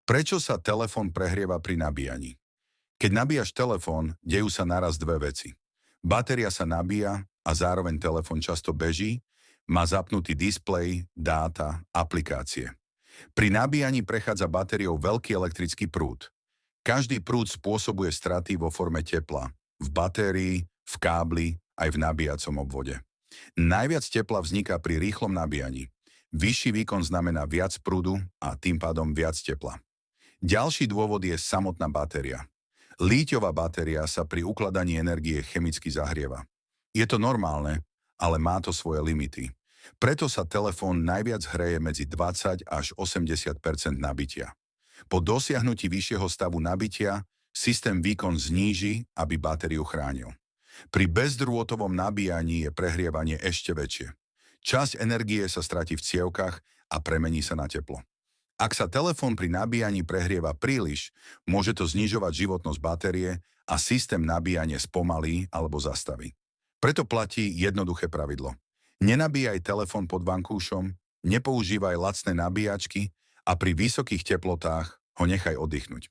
Prečo sa telefón prehrieva pri nabíjaní? Keď nabíjaš telefón, dejú sa naraz dve veci. Batéria sa nabíja a zároveň telefón často beží, má zapnutý displej, dáta, aplikácie. Pri nabíjaní prechádza batériou veľký elektrický prúd. Každý prúd spôsobuje straty vo forme tepla. V batérii, v kábli, aj v nabíjacom obvode. Najviac tepla vzniká pri rýchlom nabíjaní. Vyšší výkon znamená viac prúdu a tým pádom viac tepla. Ďalší dôvod je samotná batéria. Líťová batéria sa pri ukladaní energie chemicky zahrieva. Je to normálne, ale má to svoje limity. Preto sa telefón najviac hreje medzi 20 až 80 nabitia. Po dosiahnutí vyššieho stavu nabitia systém výkon zníži, aby batériu chránil. Pri bezdrôtovom nabíjaní je prehrievanie ešte väčšie. Časť energie sa stratí v cievkach a premení sa na teplo. Ak sa telefón pri nabíjaní prehrieva príliš, môže to znižovať životnosť batérie a systém nabíjania spomalí alebo zastaví. Preto platí jednoduché pravidlo. Nenabíjaj telefón pod vankúšom, nepoužívaj lacné nabíjačky a pri vysokých teplotách ho nechaj oddychnúť.